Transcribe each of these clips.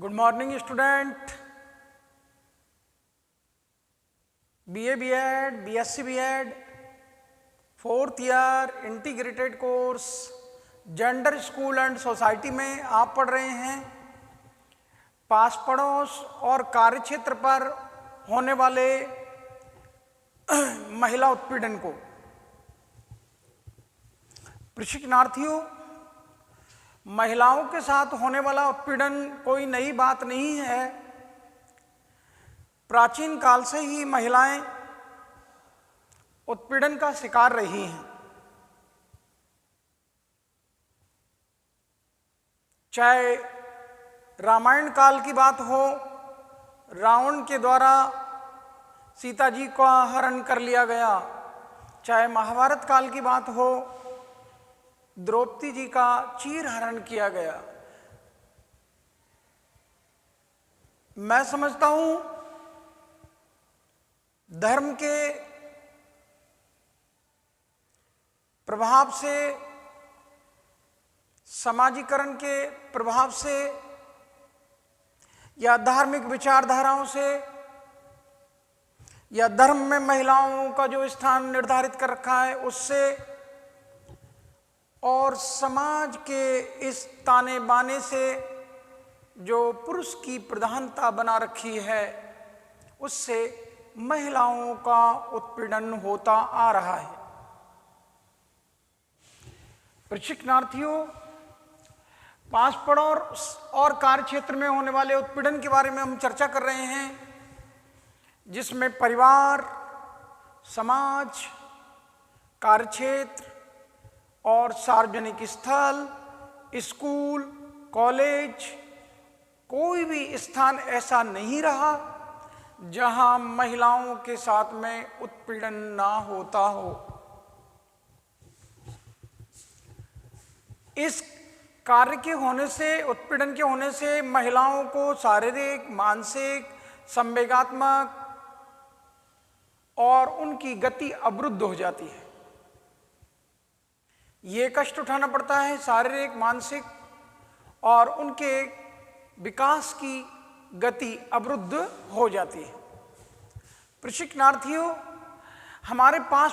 Good morning student. BA BEd, BSc BEd, 4th year integrated course gender school and society में आप पढ़ रहे हैं पास पड़ोस और कार्यक्षेत्र पर होने वाले महिला उत्पीड़न को। प्रशिक्षणार्थियों, महिलाओं के साथ होने वाला उत्पीड़न कोई नई बात नहीं है। प्राचीन काल से ही महिलाएं उत्पीड़न का शिकार रही हैं। चाहे रामायण काल की बात हो, रावण के द्वारा सीता जी का हरण कर लिया गया, चाहे महाभारत काल की बात हो, द्रौपदी जी का चीर हरण किया गया। मैं समझता हूं धर्म के प्रभाव से, समाजीकरण के प्रभाव से या धार्मिक विचारधाराओं से या धर्म में महिलाओं का जो स्थान निर्धारित कर रखा है उससे और समाज के इस ताने बाने से जो पुरुष की प्रधानता बना रखी है उससे महिलाओं का उत्पीड़न होता आ रहा है। प्रशिक्षणार्थियों, पास पड़ोस और कार्यक्षेत्र में होने वाले उत्पीड़न के बारे में हम चर्चा कर रहे हैं, जिसमें परिवार, समाज, कार्यक्षेत्र और सार्वजनिक स्थल, स्कूल, कॉलेज, कोई भी स्थान ऐसा नहीं रहा जहां महिलाओं के साथ में उत्पीड़न ना होता हो। इस कार्य के होने से, उत्पीड़न के होने से महिलाओं को शारीरिक, मानसिक, संवेगात्मक और उनकी गति अवरुद्ध हो जाती है। ये कष्ट उठाना पड़ता है शारीरिक, मानसिक और उनके विकास की गति अवरुद्ध हो जाती है। प्रशिक्षणार्थियों, हमारे पास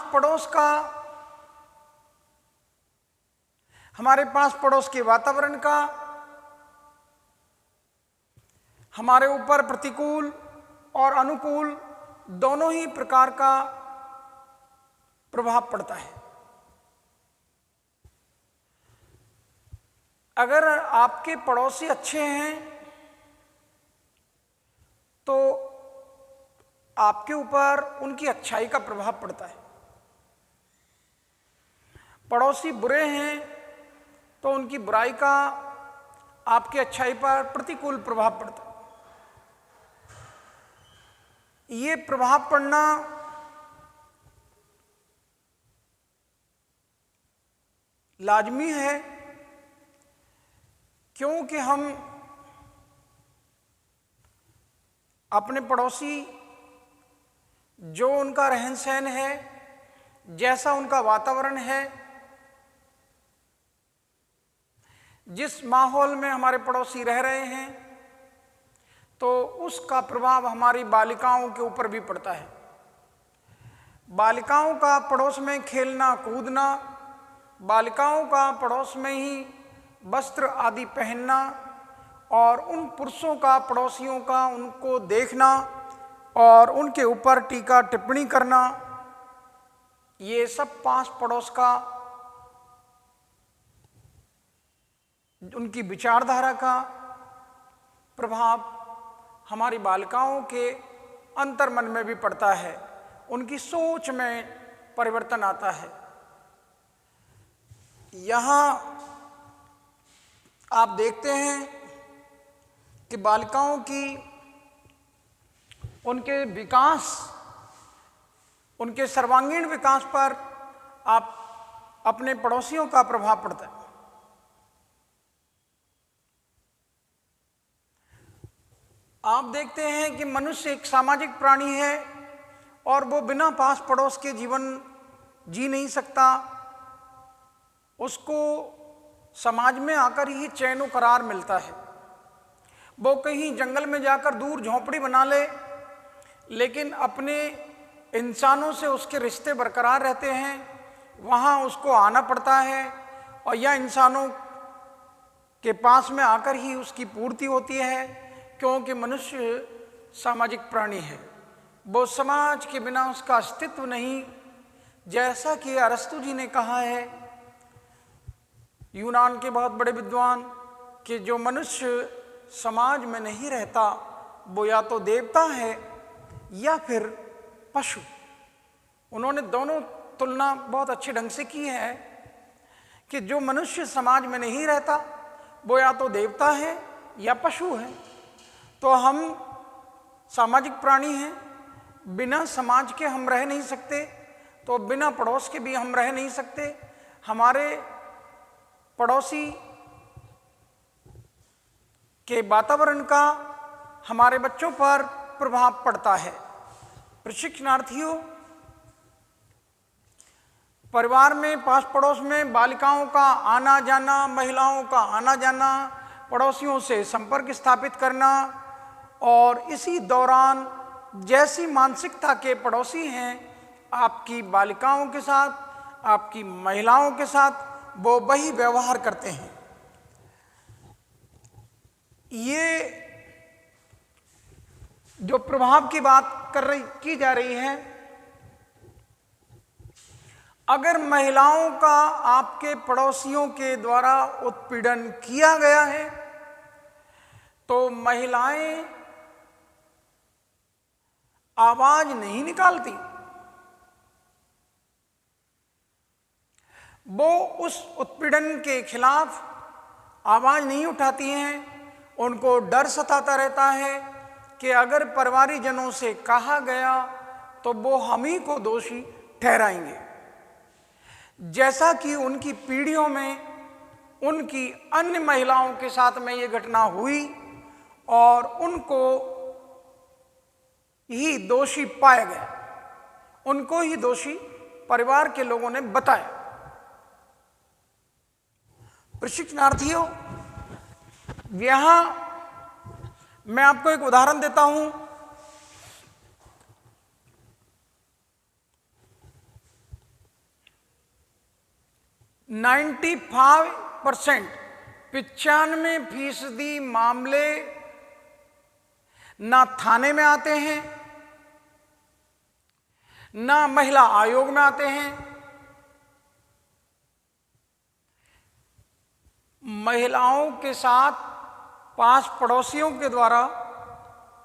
पड़ोस के वातावरण का हमारे ऊपर प्रतिकूल और अनुकूल दोनों ही प्रकार का प्रभाव पड़ता है। अगर आपके पड़ोसी अच्छे हैं तो आपके ऊपर उनकी अच्छाई का प्रभाव पड़ता है। पड़ोसी बुरे हैं तो उनकी बुराई का आपकी अच्छाई पर प्रतिकूल प्रभाव पड़ता है। ये प्रभाव पड़ना लाजमी है, क्योंकि हम अपने पड़ोसी, जो उनका रहन सहन है, जैसा उनका वातावरण है, जिस माहौल में हमारे पड़ोसी रह रहे हैं, तो उसका प्रभाव हमारी बालिकाओं के ऊपर भी पड़ता है। बालिकाओं का पड़ोस में खेलना कूदना, बालिकाओं का पड़ोस में ही वस्त्र आदि पहनना और उन पुरुषों का, पड़ोसियों का, उनको देखना और उनके ऊपर टीका टिप्पणी करना, ये सब पास पड़ोस का, उनकी विचारधारा का प्रभाव हमारी बालिकाओं के अंतर्मन में भी पड़ता है। उनकी सोच में परिवर्तन आता है। यहाँ आप देखते हैं कि बालिकाओं की, उनके विकास, उनके सर्वांगीण विकास पर आप अपने पड़ोसियों का प्रभाव पड़ता है। आप देखते हैं कि मनुष्य एक सामाजिक प्राणी है और वो बिना पास पड़ोस के जीवन जी नहीं सकता। उसको समाज में आकर ही चैन करार मिलता है। वो कहीं जंगल में जाकर दूर झोंपड़ी बना ले, लेकिन अपने इंसानों से उसके रिश्ते बरकरार रहते हैं, वहाँ उसको आना पड़ता है और या इंसानों के पास में आकर ही उसकी पूर्ति होती है, क्योंकि मनुष्य सामाजिक प्राणी है। वो समाज के बिना उसका अस्तित्व नहीं। जैसा कि अरस्तु जी ने कहा है, यूनान के बहुत बड़े विद्वान, कि जो मनुष्य समाज में नहीं रहता वो या तो देवता है या फिर पशु। उन्होंने दोनों तुलना बहुत अच्छे ढंग से की है कि जो मनुष्य समाज में नहीं रहता वो या तो देवता है या पशु है। तो हम सामाजिक प्राणी हैं, बिना समाज के हम रह नहीं सकते, तो बिना पड़ोस के भी हम रह नहीं सकते। हमारे पड़ोसी के वातावरण का हमारे बच्चों पर प्रभाव पड़ता है। प्रशिक्षणार्थियों, परिवार में, पास पड़ोस में बालिकाओं का आना जाना, महिलाओं का आना जाना, पड़ोसियों से संपर्क स्थापित करना, और इसी दौरान जैसी मानसिकता के पड़ोसी हैं आपकी बालिकाओं के साथ, आपकी महिलाओं के साथ, वो वही व्यवहार करते हैं। ये जो प्रभाव की बात की जा रही है, अगर महिलाओं का आपके पड़ोसियों के द्वारा उत्पीड़न किया गया है तो महिलाएं आवाज नहीं निकालती, वो उस उत्पीड़न के खिलाफ आवाज नहीं उठाती हैं। उनको डर सताता रहता है कि अगर परिवारजनों से कहा गया तो वो हम ही को दोषी ठहराएंगे। जैसा कि उनकी पीढ़ियों में उनकी अन्य महिलाओं के साथ में ये घटना हुई और उनको ही दोषी पाया गया, उनको ही दोषी परिवार के लोगों ने बताया। प्रशिक्षणार्थियों, यहां मैं आपको एक उदाहरण देता हूं। नाइन्टी 95% मामले ना थाने में आते हैं, ना महिला आयोग में आते हैं। महिलाओं के साथ पास पड़ोसियों के द्वारा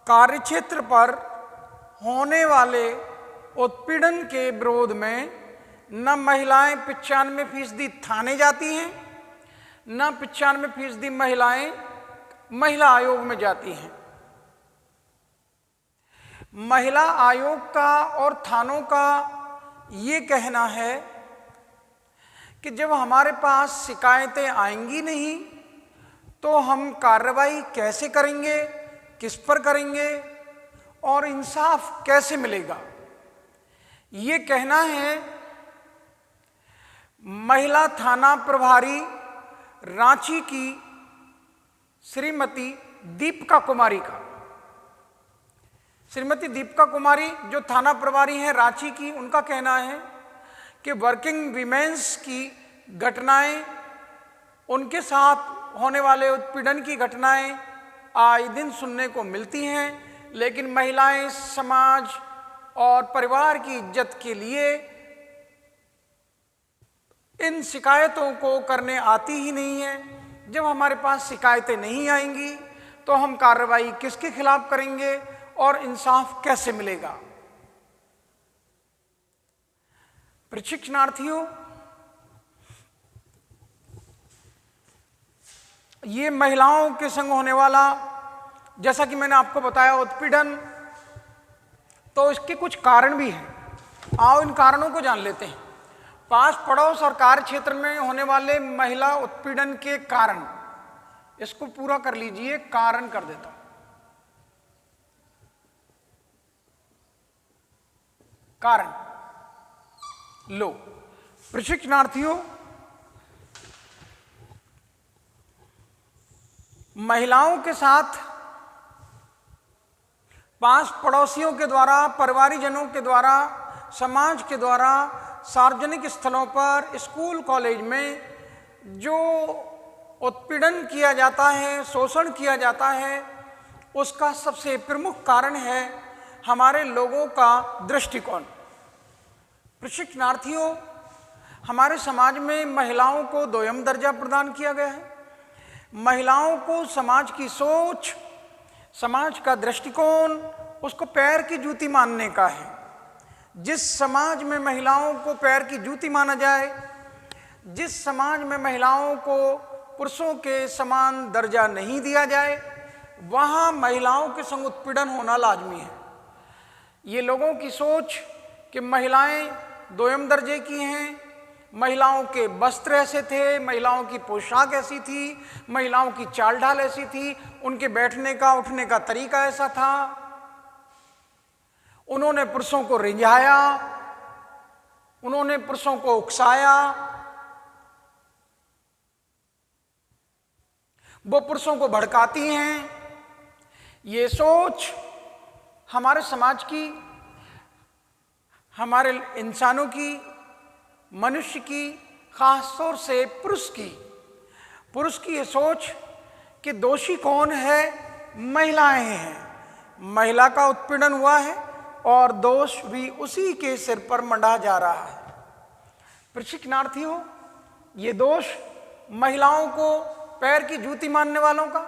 कार्यक्षेत्र पर होने वाले उत्पीड़न के विरोध में न महिलाएं 95% थाने जाती हैं, न 95% महिलाएं महिला आयोग में जाती हैं। महिला आयोग का और थानों का ये कहना है कि जब हमारे पास शिकायतें आएंगी नहीं तो हम कार्रवाई कैसे करेंगे, किस पर करेंगे और इंसाफ कैसे मिलेगा। ये कहना है महिला थाना प्रभारी रांची की श्रीमती दीपिका कुमारी का। श्रीमती दीपिका कुमारी जो थाना प्रभारी हैं रांची की, उनका कहना है कि वर्किंग वीमेंस की घटनाएं, उनके साथ होने वाले उत्पीड़न की घटनाएं आए दिन सुनने को मिलती हैं, लेकिन महिलाएं समाज और परिवार की इज्जत के लिए इन शिकायतों को करने आती ही नहीं है। जब हमारे पास शिकायतें नहीं आएंगी तो हम कार्रवाई किसके खिलाफ करेंगे और इंसाफ कैसे मिलेगा। प्रशिक्षणार्थियों, ये महिलाओं के संग होने वाला, जैसा कि मैंने आपको बताया, उत्पीड़न, तो इसके कुछ कारण भी हैं। आओ इन कारणों को जान लेते हैं। पास पड़ोस और कार्य क्षेत्र में होने वाले महिला उत्पीड़न के कारण, इसको पूरा कर लीजिए, कारण कर देता हूं। कारण लो। प्रशिक्षणार्थियों, महिलाओं के साथ पास पड़ोसियों के द्वारा, परिवारजनों के द्वारा, समाज के द्वारा, सार्वजनिक स्थलों पर, स्कूल कॉलेज में जो उत्पीड़न किया जाता है, शोषण किया जाता है, उसका सबसे प्रमुख कारण है हमारे लोगों का दृष्टिकोण। प्रशिक्षणार्थियों, हमारे समाज में महिलाओं को दोयम दर्जा प्रदान किया गया है। महिलाओं को समाज की सोच, समाज का दृष्टिकोण उसको पैर की जूती मानने का है। जिस समाज में महिलाओं को पैर की जूती माना जाए, जिस समाज में महिलाओं को पुरुषों के समान दर्जा नहीं दिया जाए, वहाँ महिलाओं के संग उत्पीड़न होना लाजमी है। ये लोगों की सोच कि महिलाएं दोयम दर्जे की हैं, महिलाओं के वस्त्र ऐसे थे, महिलाओं की पोशाक ऐसी थी, महिलाओं की चाल ढाल ऐसी थी, उनके बैठने का उठने का तरीका ऐसा था, उन्होंने पुरुषों को रिझाया, उन्होंने पुरुषों को उकसाया, वो पुरुषों को भड़काती हैं। ये सोच हमारे समाज की, हमारे इंसानों की, मनुष्य की, खासतौर से पुरुष की ये सोच कि दोषी कौन है, महिलाएं हैं। महिला का उत्पीड़न हुआ है और दोष भी उसी के सिर पर मंडा जा रहा है। प्रशिक्षणार्थियों, ये दोष महिलाओं को पैर की जूती मानने वालों का,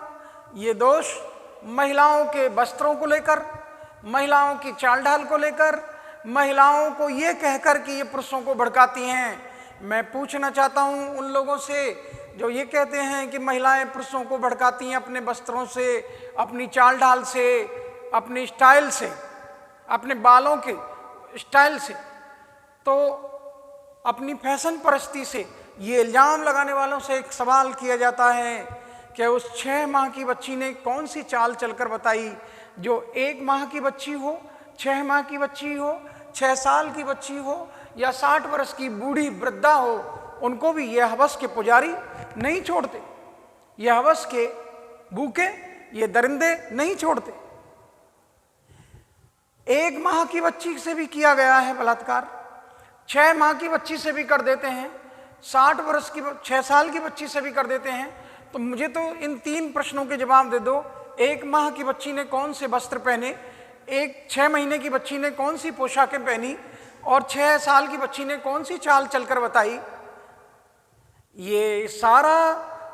ये दोष महिलाओं के वस्त्रों को लेकर, महिलाओं की चाल ढाल को लेकर, महिलाओं को ये कहकर कि ये पुरुषों को भड़काती हैं। मैं पूछना चाहता हूँ उन लोगों से जो ये कहते हैं कि महिलाएं पुरुषों को भड़काती हैं अपने वस्त्रों से, अपनी चाल ढाल से, अपनी स्टाइल से, अपने बालों के स्टाइल से, तो अपनी फैशन परस्ती से। ये इल्ज़ाम लगाने वालों से एक सवाल किया जाता है कि उस 6 माह की बच्ची ने कौन सी चाल चलकर बताई, जो 1 माह की बच्ची हो, 6 माह की बच्ची हो, 6 साल की बच्ची हो या 60 वर्ष की बूढ़ी वृद्धा हो, उनको भी ये हवस के पुजारी नहीं छोड़ते, ये हवस के भूखे, ये दरिंदे नहीं छोड़ते। 1 माह की बच्ची से भी किया गया है बलात्कार, 6 माह की बच्ची से भी कर देते हैं, 60 वर्ष की 6 साल की बच्ची से भी कर देते हैं। तो मुझे तो इन 3 प्रश्नों के जवाब दे दो। 1 माह की बच्ची ने कौन से वस्त्र पहने, 6 महीने की बच्ची ने कौन सी पोशाकें पहनी, और 6 साल की बच्ची ने कौन सी चाल चलकर बताई। ये सारा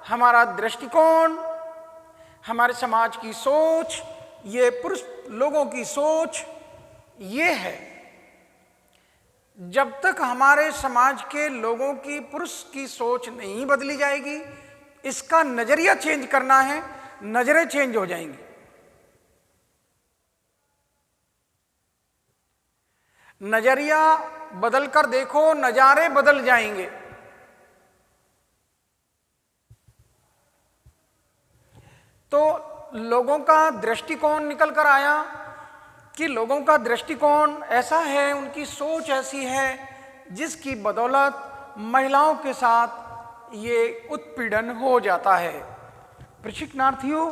हमारा दृष्टिकोण, हमारे समाज की सोच, ये पुरुष लोगों की सोच ये है। जब तक हमारे समाज के लोगों की पुरुष की सोच नहीं बदली जाएगी, इसका नजरिया चेंज करना है, नजरें चेंज हो जाएंगी। नजरिया बदल कर देखो, नजारे बदल जाएंगे। तो लोगों का दृष्टिकोण निकल कर आया कि लोगों का दृष्टिकोण ऐसा है, उनकी सोच ऐसी है जिसकी बदौलत महिलाओं के साथ ये उत्पीड़न हो जाता है। प्रशिक्षणार्थियों,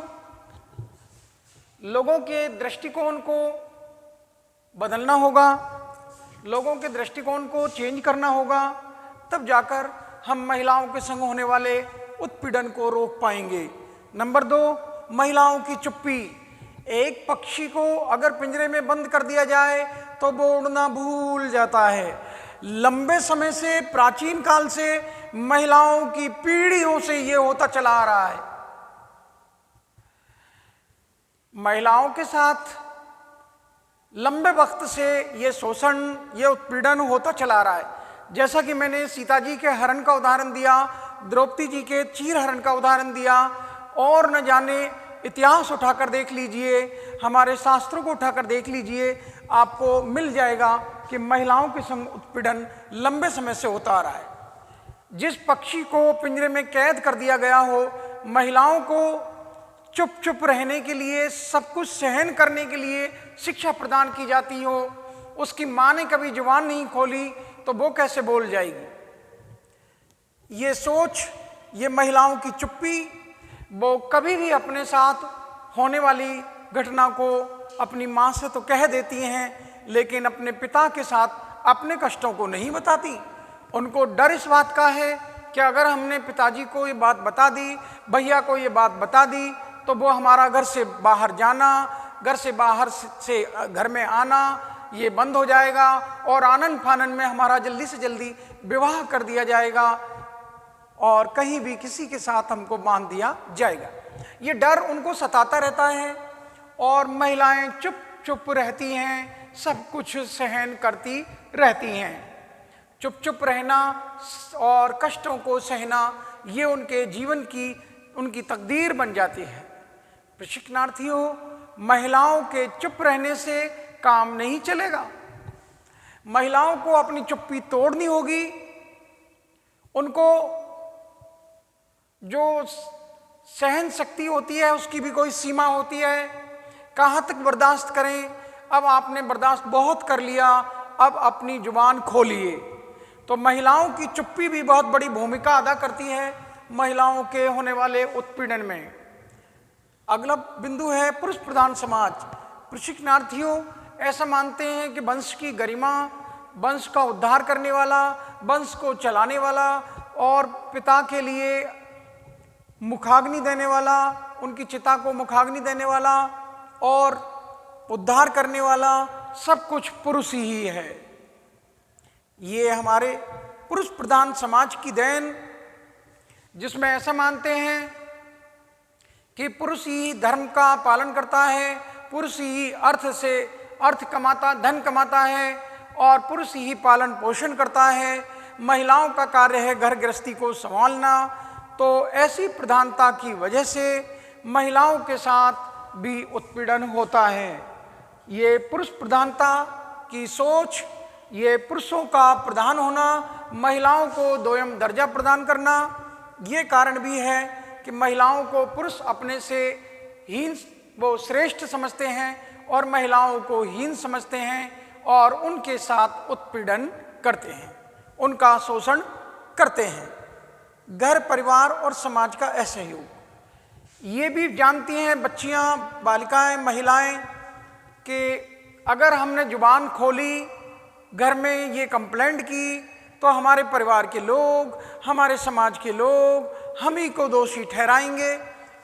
लोगों के दृष्टिकोण को बदलना होगा, लोगों के दृष्टिकोण को चेंज करना होगा, तब जाकर हम महिलाओं के संग होने वाले उत्पीड़न को रोक पाएंगे। नंबर 2, महिलाओं की चुप्पी। एक पक्षी को अगर पिंजरे में बंद कर दिया जाए तो वो उड़ना भूल जाता है। लंबे समय से, प्राचीन काल से महिलाओं की पीढ़ियों से ये होता चला आ रहा है। महिलाओं के साथ लंबे वक्त से ये शोषण, ये उत्पीड़न होता चला रहा है। जैसा कि मैंने सीता जी के हरण का उदाहरण दिया, द्रौपदी जी के चीर हरण का उदाहरण दिया, और न जाने इतिहास उठाकर देख लीजिए, हमारे शास्त्रों को उठाकर देख लीजिए, आपको मिल जाएगा कि महिलाओं के संग उत्पीड़न लंबे समय से होता आ रहा है। जिस पक्षी को पिंजरे में कैद कर दिया गया हो, महिलाओं को चुप चुप रहने के लिए, सब कुछ सहन करने के लिए शिक्षा प्रदान की जाती हो, उसकी माँ ने कभी जुबान नहीं खोली तो वो कैसे बोल जाएगी। ये सोच, ये महिलाओं की चुप्पी, वो कभी भी अपने साथ होने वाली घटना को अपनी माँ से तो कह देती हैं, लेकिन अपने पिता के साथ अपने कष्टों को नहीं बताती। उनको डर इस बात का है कि अगर हमने पिताजी को ये बात बता दी, भैया को ये बात बता दी, तो वो हमारा घर से बाहर जाना, घर से बाहर से घर में आना ये बंद हो जाएगा और आनन फानन में हमारा जल्दी से जल्दी विवाह कर दिया जाएगा और कहीं भी किसी के साथ हमको बांध दिया जाएगा। ये डर उनको सताता रहता है और महिलाएं चुप चुप रहती हैं, सब कुछ सहन करती रहती हैं। चुप चुप रहना और कष्टों को सहना ये उनके जीवन की उनकी तकदीर बन जाती है। प्रशिक्षणार्थियों, महिलाओं के चुप रहने से काम नहीं चलेगा। महिलाओं को अपनी चुप्पी तोड़नी होगी। उनको जो सहन शक्ति होती है उसकी भी कोई सीमा होती है। कहाँ तक बर्दाश्त करें? अब आपने बर्दाश्त बहुत कर लिया, अब अपनी जुबान खोलिए। तो महिलाओं की चुप्पी भी बहुत बड़ी भूमिका अदा करती है महिलाओं के होने वाले उत्पीड़न में। अगला बिंदु है पुरुष प्रधान समाज। प्रशिक्षणार्थियों ऐसा मानते हैं कि वंश की गरिमा, वंश का उद्धार करने वाला, वंश को चलाने वाला और पिता के लिए मुखाग्नि देने वाला, उनकी चिता को मुखाग्नि देने वाला और उद्धार करने वाला सब कुछ पुरुष ही है। ये हमारे पुरुष प्रधान समाज की देन, जिसमें ऐसा मानते हैं कि पुरुष ही धर्म का पालन करता है, पुरुष ही अर्थ कमाता, धन कमाता है और पुरुष ही पालन पोषण करता है। महिलाओं का कार्य है घर गृहस्थी को संभालना। तो ऐसी प्रधानता की वजह से महिलाओं के साथ भी उत्पीड़न होता है। ये पुरुष प्रधानता की सोच, ये पुरुषों का प्रधान होना, महिलाओं को दोयम दर्जा प्रदान करना, ये कारण भी है कि महिलाओं को पुरुष अपने से हीन वो श्रेष्ठ समझते हैं और महिलाओं को हीन समझते हैं और उनके साथ उत्पीड़न करते हैं, उनका शोषण करते हैं। घर परिवार और समाज का असहयोग, ये भी जानती हैं बच्चियां, बालिकाएं, महिलाएं कि अगर हमने जुबान खोली, घर में ये कंप्लेंट की, तो हमारे परिवार के लोग, हमारे समाज के लोग हम ही को दोषी ठहराएंगे।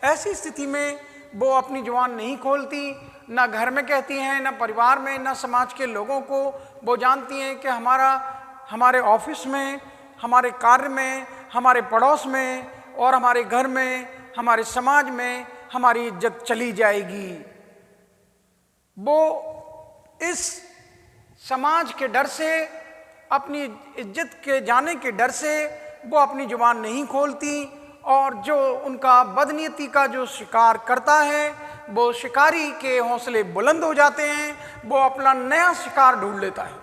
ऐसी स्थिति में वो अपनी जुबान नहीं खोलती, ना घर में कहती हैं, ना परिवार में, ना समाज के लोगों को। वो जानती हैं कि हमारे ऑफिस में, हमारे कार्य में, हमारे पड़ोस में और हमारे घर में, हमारे समाज में हमारी इज्जत चली जाएगी। वो इस समाज के डर से, अपनी इज्जत के जाने के डर से वो अपनी जुबान नहीं खोलती और जो उनका बदनीयती का जो शिकार करता है, वो शिकारी के हौसले बुलंद हो जाते हैं, वो अपना नया शिकार ढूंढ लेता है।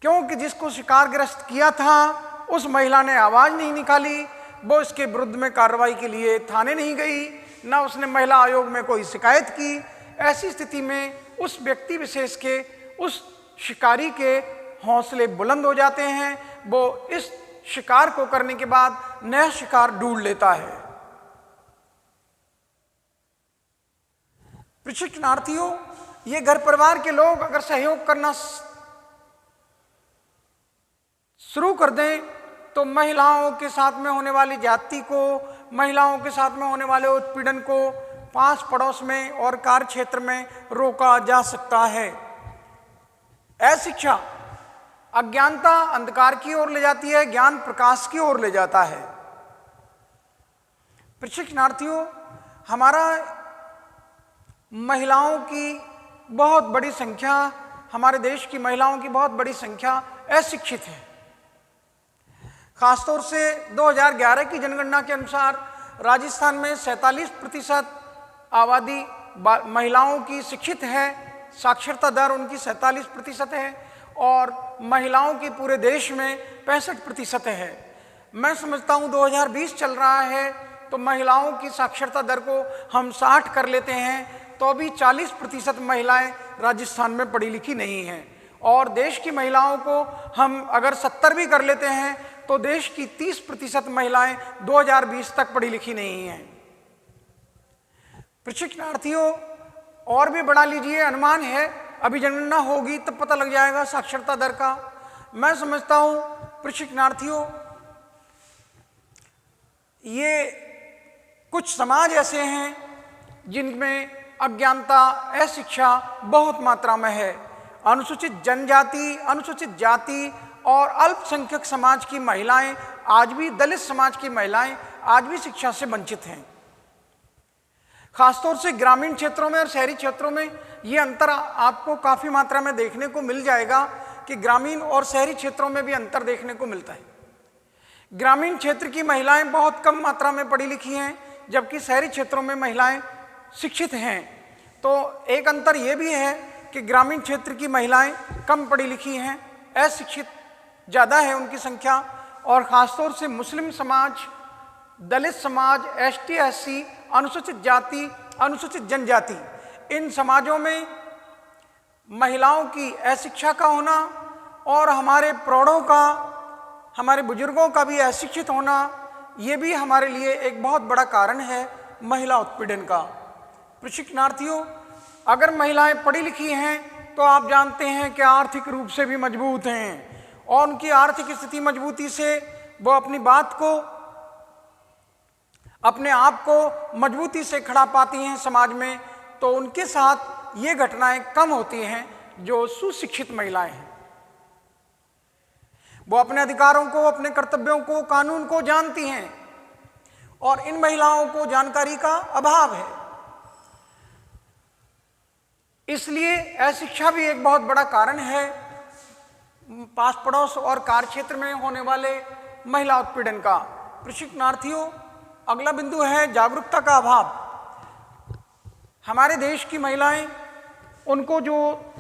क्योंकि जिसको शिकारग्रस्त किया था उस महिला ने आवाज़ नहीं निकाली, वो इसके विरुद्ध में कार्रवाई के लिए थाने नहीं गई, ना उसने महिला आयोग में कोई शिकायत की। ऐसी स्थिति में उस व्यक्ति विशेष के, उस शिकारी के हौसले बुलंद हो जाते हैं। वो इस शिकार को करने के बाद नया शिकार ढूंढ लेता है। प्रशिक्षणार्थियों, ये घर परिवार के लोग अगर सहयोग करना शुरू कर दें तो महिलाओं के साथ में होने वाली जाति को, महिलाओं के साथ में होने वाले उत्पीड़न को पास पड़ोस में और कार्य क्षेत्र में रोका जा सकता है। अशिक्षा अज्ञानता अंधकार की ओर ले जाती है, ज्ञान प्रकाश की ओर ले जाता है। प्रशिक्षणार्थियों, हमारा महिलाओं की बहुत बड़ी संख्या, हमारे देश की महिलाओं की बहुत बड़ी संख्या अशिक्षित है। खासतौर से 2011 की जनगणना के अनुसार राजस्थान में 47% आबादी महिलाओं की शिक्षित है, साक्षरता दर उनकी 47% है और महिलाओं की पूरे देश में 65% है। मैं समझता हूँ 2020 चल रहा है तो महिलाओं की साक्षरता दर को हम 60 कर लेते हैं तो अभी 40% महिलाएं राजस्थान में पढ़ी लिखी नहीं हैं और देश की महिलाओं को हम अगर 70 भी कर लेते हैं तो देश की 30% महिलाएं 2020 तक पढ़ी लिखी नहीं हैं। प्रशिक्षणार्थियों और भी बढ़ा लीजिए, अनुमान है, अभी जनगणना होगी तब पता लग जाएगा साक्षरता दर का। मैं समझता हूं प्रशिक्षणार्थियों, ये कुछ समाज ऐसे हैं जिनमें अज्ञानता, अशिक्षा बहुत मात्रा में है। अनुसूचित जनजाति, अनुसूचित जाति और अल्पसंख्यक समाज की महिलाएं आज भी, दलित समाज की महिलाएं आज भी शिक्षा से वंचित हैं। खासतौर से ग्रामीण क्षेत्रों में और शहरी क्षेत्रों में ये अंतर आपको काफी मात्रा में देखने को मिल जाएगा कि ग्रामीण और शहरी क्षेत्रों में भी अंतर देखने को मिलता है। ग्रामीण क्षेत्र की महिलाएं बहुत कम मात्रा में पढ़ी लिखी हैं, जबकि शहरी क्षेत्रों में महिलाएं शिक्षित हैं। तो एक अंतर ये भी है कि ग्रामीण क्षेत्र की महिलाएं कम पढ़ी लिखी हैं, अशिक्षित ज़्यादा है उनकी संख्या। और ख़ासतौर से मुस्लिम समाज, दलित समाज, एसटी, एससी, अनुसूचित जाति, अनुसूचित जनजाति, इन समाजों में महिलाओं की अशिक्षा का होना और हमारे प्रौढ़ों का, हमारे बुजुर्गों का भी अशिक्षित होना, ये भी हमारे लिए एक बहुत बड़ा कारण है महिला उत्पीड़न का। प्रशिक्षणार्थियों, अगर महिलाएं पढ़ी लिखी हैं तो आप जानते हैं कि आर्थिक रूप से भी मजबूत हैं और उनकी आर्थिक स्थिति मजबूती से वो अपनी बात को, अपने आप को मजबूती से खड़ा पाती हैं समाज में। तो उनके साथ ये घटनाएं कम होती हैं जो सुशिक्षित महिलाएं हैं। वो अपने अधिकारों को, अपने कर्तव्यों को, कानून को जानती हैं और इन महिलाओं को जानकारी का अभाव है। इसलिए अशिक्षा भी एक बहुत बड़ा कारण है पास पड़ोस और कार्य क्षेत्र में होने वाले महिला उत्पीड़न का। प्रशिक्षणार्थियों, अगला बिंदु है जागरूकता का अभाव। हमारे देश की महिलाएं, उनको जो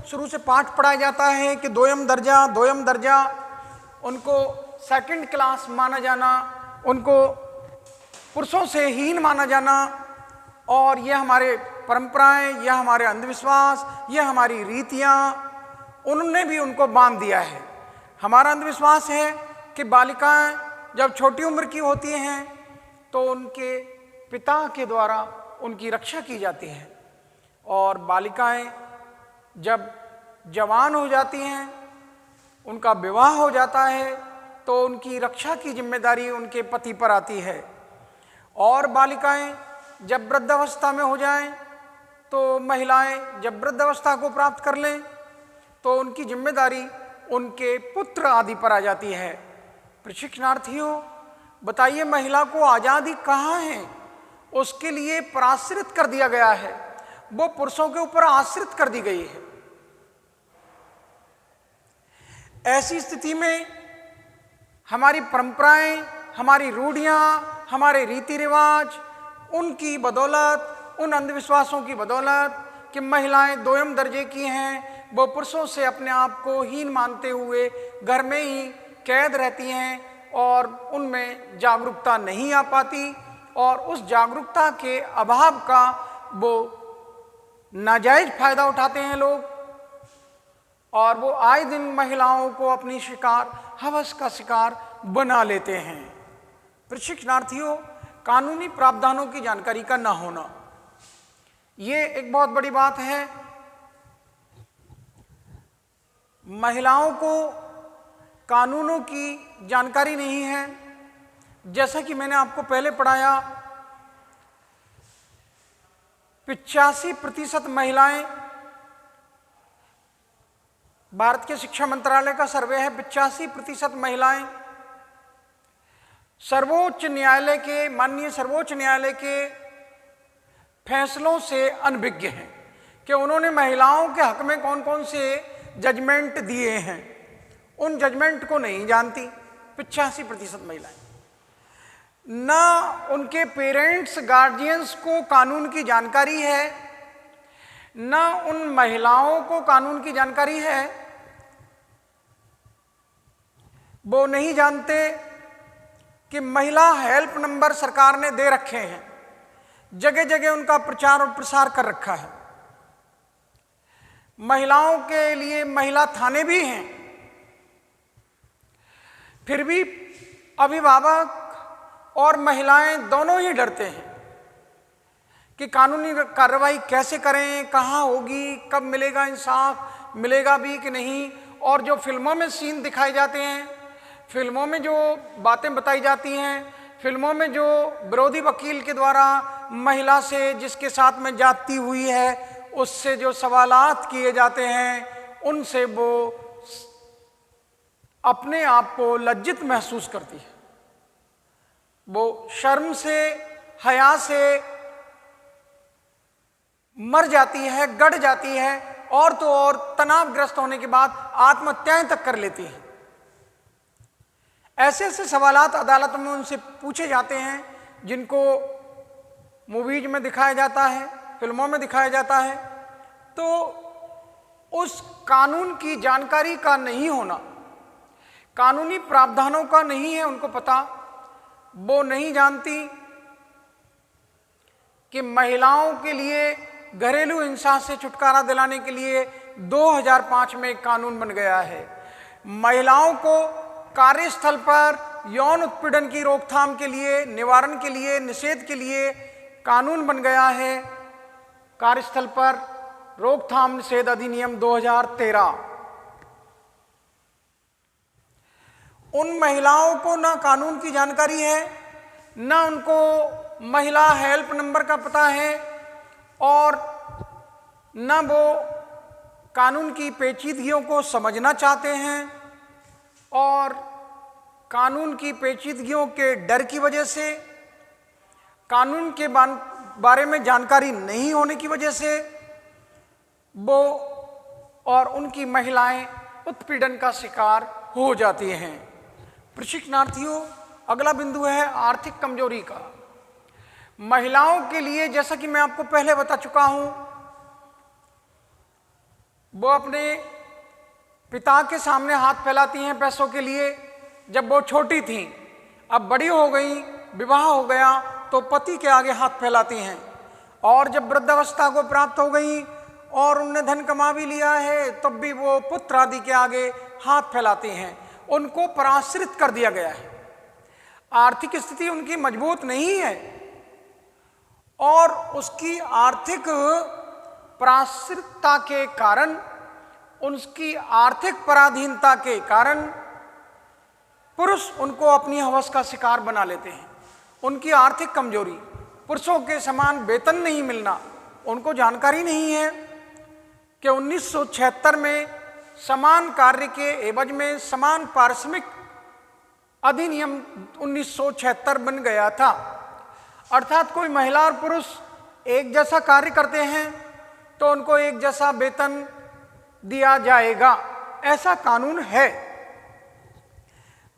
शुरू से पाठ पढ़ाया जाता है कि दोयम दर्जा, उनको सेकंड क्लास माना जाना, उनको पुरुषों से हीन माना जाना, और यह हमारे परंपराएं, यह हमारे अंधविश्वास, यह हमारी रीतियां, उन्होंने भी उनको बांध दिया है। हमारा अंधविश्वास है कि बालिकाएं जब छोटी उम्र की होती हैं तो उनके पिता के द्वारा उनकी रक्षा की जाती है, और बालिकाएं जब जवान हो जाती हैं, उनका विवाह हो जाता है, तो उनकी रक्षा की जिम्मेदारी उनके पति पर आती है। और बालिकाएं जब वृद्धावस्था में हो जाएं, तो महिलाएं जब वृद्धावस्था को प्राप्त कर लें, तो उनकी जिम्मेदारी उनके पुत्र आदि पर आ जाती है। प्रशिक्षणार्थियों, बताइए महिला को आज़ादी कहाँ है? उसके लिए पराश्रित कर दिया गया है, वो पुरुषों के ऊपर आश्रित कर दी गई है। ऐसी स्थिति में हमारी परंपराएं, हमारी रूढ़ियां, हमारे रीति रिवाज, उनकी बदौलत, उन अंधविश्वासों की बदौलत कि महिलाएं दोयम दर्जे की हैं, वो पुरुषों से अपने आप को हीन मानते हुए घर में ही कैद रहती हैं और उनमें जागरूकता नहीं आ पाती, और उस जागरूकता के अभाव का वो नाजायज फायदा उठाते हैं लोग, और वो आए दिन महिलाओं को अपनी शिकार, हवस का शिकार बना लेते हैं। प्रशिक्षणार्थियों, कानूनी प्रावधानों की जानकारी का ना होना, ये एक बहुत बड़ी बात है। महिलाओं को कानूनों की जानकारी नहीं है। जैसा कि मैंने आपको पहले पढ़ाया, 85% महिलाएं, भारत के शिक्षा मंत्रालय का सर्वे है, 85% महिलाएं सर्वोच्च न्यायालय के, माननीय सर्वोच्च न्यायालय के फैसलों से अनभिज्ञ हैं कि उन्होंने महिलाओं के हक में कौन कौन से जजमेंट दिए हैं, उन जजमेंट को नहीं जानती 85% महिलाएं। ना उनके पेरेंट्स, गार्जियंस को कानून की जानकारी है, ना उन महिलाओं को कानून की जानकारी है। वो नहीं जानते कि महिला हेल्प नंबर सरकार ने दे रखे हैं, जगह जगह उनका प्रचार और प्रसार कर रखा है। महिलाओं के लिए महिला थाने भी हैं, फिर भी अभिभावक और महिलाएं दोनों ही डरते हैं कि कानूनी कार्रवाई कैसे करें, कहाँ होगी, कब मिलेगा इंसाफ, मिलेगा भी कि नहीं। और जो फिल्मों में सीन दिखाए जाते हैं, फिल्मों में जो बातें बताई जाती हैं, फिल्मों में जो विरोधी वकील के द्वारा महिला से जिसके साथ में जाती हुई है उससे जो सवालात किए जाते हैं, उनसे वो अपने आप को लज्जित महसूस करती है। वो शर्म से, हया से मर जाती है, गड़ जाती है, और तो और तनावग्रस्त होने के बाद आत्महत्याएं तक कर लेती है। ऐसे ऐसे सवालात अदालत में उनसे पूछे जाते हैं जिनको मूवीज में दिखाया जाता है, फिल्मों में दिखाया जाता है। तो उस कानून की जानकारी का नहीं होना, कानूनी प्रावधानों का नहीं है उनको पता। वो नहीं जानती कि महिलाओं के लिए घरेलू हिंसा से छुटकारा दिलाने के लिए 2005 में एक कानून बन गया है। महिलाओं को कार्यस्थल पर यौन उत्पीड़न की रोकथाम के लिए, निवारण के लिए, निषेध के लिए कानून बन गया है, कार्यस्थल पर रोकथाम निषेध अधिनियम 2013। उन महिलाओं को ना कानून की जानकारी है, ना उनको महिला हेल्प नंबर का पता है, और ना वो कानून की पेचीदगियों को समझना चाहते हैं। और कानून की पेचीदगियों के डर की वजह से, कानून के बारे में जानकारी नहीं होने की वजह से वो और उनकी महिलाएं उत्पीड़न का शिकार हो जाती हैं। प्रशिक्षणार्थियों, अगला बिंदु है आर्थिक कमजोरी का। महिलाओं के लिए, जैसा कि मैं आपको पहले बता चुका हूं, वो अपने पिता के सामने हाथ फैलाती हैं पैसों के लिए जब वो छोटी थीं। अब बड़ी हो गई, विवाह हो गया, तो पति के आगे हाथ फैलाती हैं। और जब वृद्धावस्था को प्राप्त हो गई और उनने धन कमा भी लिया है, तब भी वो पुत्र आदि के आगे हाथ फैलाती हैं। उनको पराश्रित कर दिया गया है। आर्थिक स्थिति उनकी मजबूत नहीं है, और उसकी आर्थिक पराश्रितता के कारण, उसकी आर्थिक पराधीनता के कारण पुरुष उनको अपनी हवस का शिकार बना लेते हैं। उनकी आर्थिक कमजोरी, पुरुषों के समान वेतन नहीं मिलना, उनको जानकारी नहीं है कि 1976 में समान कार्य के एवज में समान पारिश्रमिक अधिनियम 1976 बन गया था। अर्थात कोई महिला और पुरुष एक जैसा कार्य करते हैं तो उनको एक जैसा वेतन दिया जाएगा, ऐसा कानून है।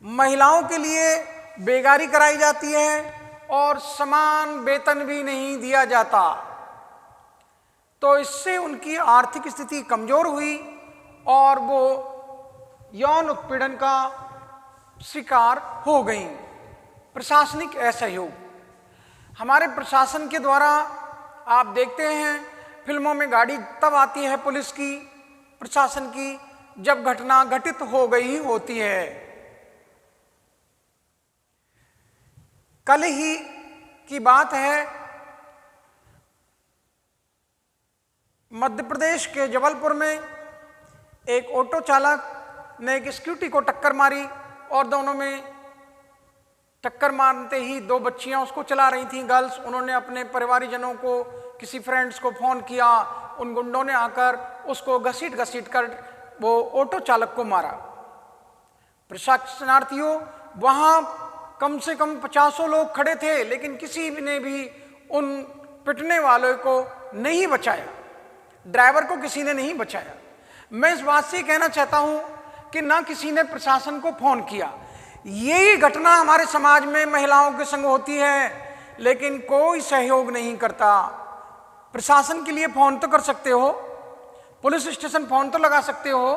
महिलाओं के लिए बेगारी कराई जाती है और समान वेतन भी नहीं दिया जाता। तो इससे उनकी आर्थिक स्थिति कमजोर हुई और वो यौन उत्पीड़न का शिकार हो गई। प्रशासनिक असहयोग, हमारे प्रशासन के द्वारा आप देखते हैं फिल्मों में गाड़ी तब आती है पुलिस की, प्रशासन की, जब घटना घटित हो गई होती है। कल ही की बात है, मध्य प्रदेश के जबलपुर में एक ऑटो चालक ने एक स्कूटी को टक्कर मारी और दोनों में टक्कर मारते ही दो बच्चियां उसको चला रही थीं, गर्ल्स। उन्होंने अपने परिवारजनों को, किसी फ्रेंड्स को फ़ोन किया, उन गुंडों ने आकर उसको घसीट घसीट कर वो ऑटो चालक को मारा। प्रशिक्षणार्थियों, वहाँ कम से कम 50 लोग खड़े थे, लेकिन किसी ने भी उन पिटने वालों को नहीं बचाया, ड्राइवर को किसी ने नहीं बचाया। मैं इस बात से कहना चाहता हूं कि ना किसी ने प्रशासन को फोन किया। यही घटना हमारे समाज में महिलाओं के संग होती है, लेकिन कोई सहयोग नहीं करता। प्रशासन के लिए फोन तो कर सकते हो, पुलिस स्टेशन फोन तो लगा सकते हो।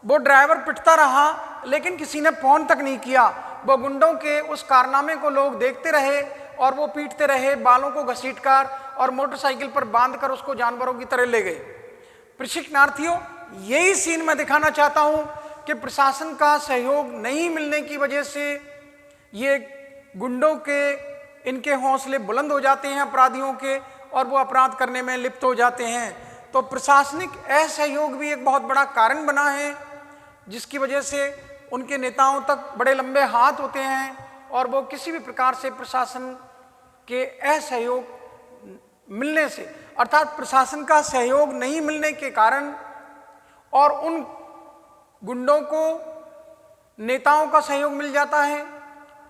वो ड्राइवर पिटता रहा, लेकिन किसी ने फोन तक नहीं किया। वो गुंडों के उस कारनामे को लोग देखते रहे और वो पीटते रहे, बालों को घसीटकर और मोटरसाइकिल पर बांधकर उसको जानवरों की तरह ले गए। प्रशिक्षणार्थियों, यही सीन मैं दिखाना चाहता हूं कि प्रशासन का सहयोग नहीं मिलने की वजह से ये गुंडों के, इनके हौसले बुलंद हो जाते हैं अपराधियों के, और वो अपराध करने में लिप्त हो जाते हैं। तो प्रशासनिक असहयोग भी एक बहुत बड़ा कारण बना है, जिसकी वजह से उनके नेताओं तक बड़े लंबे हाथ होते हैं और वो किसी भी प्रकार से प्रशासन के असहयोग मिलने से, अर्थात प्रशासन का सहयोग नहीं मिलने के कारण और उन गुंडों को नेताओं का सहयोग मिल जाता है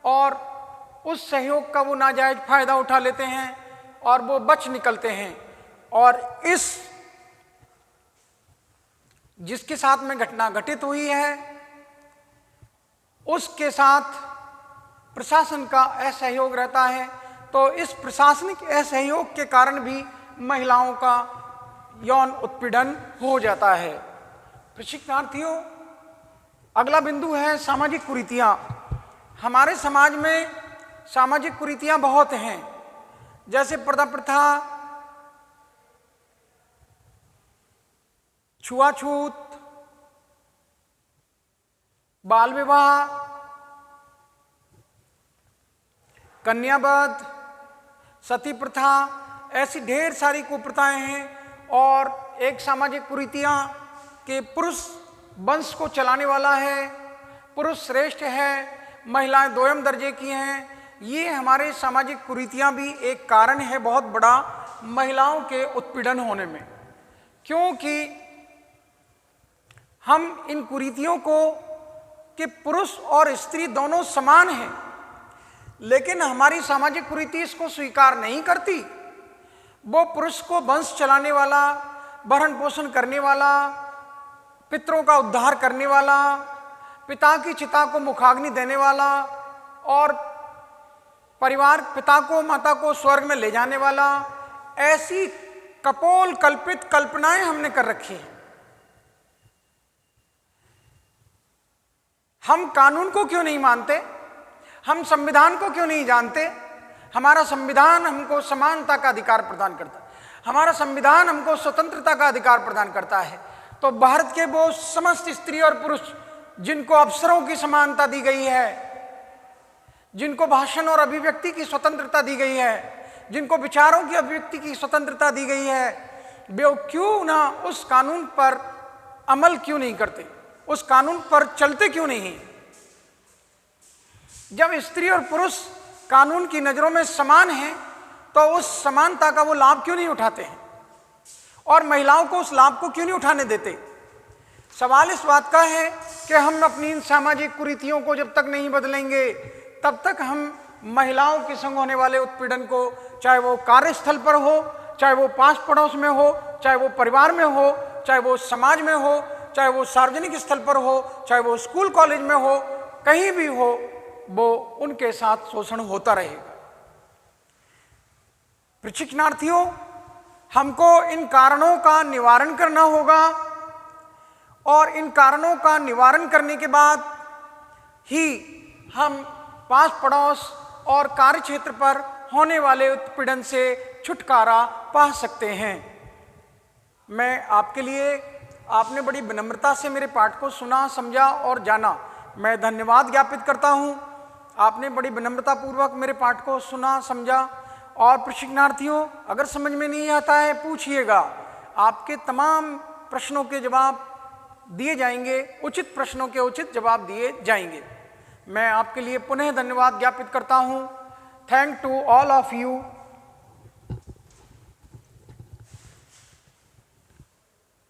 और उस सहयोग का वो नाजायज फायदा उठा लेते हैं और वो बच निकलते हैं। और इस जिसके साथ में घटना घटित हुई है उसके साथ प्रशासन का असहयोग रहता है। तो इस प्रशासनिक असहयोग के कारण भी महिलाओं का यौन उत्पीड़न हो जाता है। प्रशिक्षणार्थियों, अगला बिंदु है सामाजिक कुरीतियां। हमारे समाज में सामाजिक कुरीतियां बहुत हैं, जैसे पर्दा प्रथा, छुआछूत, बाल विवाह, कन्यावध, सती प्रथा, ऐसी ढेर सारी कुप्रथाएं हैं। और एक सामाजिक कुरीतियां कि पुरुष वंश को चलाने वाला है, पुरुष श्रेष्ठ है, महिलाएं दोयम दर्जे की हैं। ये हमारे सामाजिक कुरीतियां भी एक कारण है बहुत बड़ा महिलाओं के उत्पीड़न होने में, क्योंकि हम इन कुरीतियों को कि पुरुष और स्त्री दोनों समान हैं, लेकिन हमारी सामाजिक कुरीति इसको स्वीकार नहीं करती। वो पुरुष को वंश चलाने वाला, भरण पोषण करने वाला, पितरों का उद्धार करने वाला, पिता की चिता को मुखाग्नि देने वाला और परिवार पिता को माता को स्वर्ग में ले जाने वाला, ऐसी कपोल कल्पित कल्पनाएं हमने कर रखी हैं। हम कानून को क्यों नहीं मानते? हम संविधान को क्यों नहीं जानते? हमारा संविधान हमको समानता का अधिकार प्रदान करता है, हमारा संविधान हमको स्वतंत्रता का अधिकार प्रदान करता है। तो भारत के वो समस्त स्त्री और पुरुष जिनको अवसरों की समानता दी गई है, जिनको भाषण और अभिव्यक्ति की स्वतंत्रता दी गई है, जिनको विचारों की अभिव्यक्ति की स्वतंत्रता दी गई है, वे क्यों ना उस कानून पर अमल क्यों नहीं करते, उस कानून पर चलते क्यों नहीं? जब स्त्री और पुरुष कानून की नजरों में समान हैं तो उस समानता का वो लाभ क्यों नहीं उठाते हैं और महिलाओं को उस लाभ को क्यों नहीं उठाने देते? सवाल इस बात का है कि हम अपनी इन सामाजिक कुरीतियों को जब तक नहीं बदलेंगे तब तक हम महिलाओं के संग होने वाले उत्पीड़न को, चाहे वो कार्यस्थल पर हो, चाहे वो पास पड़ोस में हो, चाहे वो परिवार में हो, चाहे वो समाज में हो, चाहे वो सार्वजनिक स्थल पर हो, चाहे वो स्कूल कॉलेज में हो, कहीं भी हो, वो उनके साथ शोषण होता रहेगा। प्रशिक्षणार्थियों, हमको इन कारणों का निवारण करना होगा और इन कारणों का निवारण करने के बाद ही हम पास पड़ोस और कार्य क्षेत्र पर होने वाले उत्पीड़न से छुटकारा पा सकते हैं। मैं आपके लिए, आपने बड़ी विनम्रता से मेरे पाठ को सुना, समझा और जाना, मैं धन्यवाद ज्ञापित करता हूं। आपने बड़ी विनम्रता पूर्वक मेरे पाठ को सुना, समझा। और प्रशिक्षणार्थियों, अगर समझ में नहीं आता है पूछिएगा, आपके तमाम प्रश्नों के जवाब दिए जाएंगे, उचित प्रश्नों के उचित जवाब दिए जाएंगे। मैं आपके लिए पुनः धन्यवाद ज्ञापित करता हूं। Thank to all of you.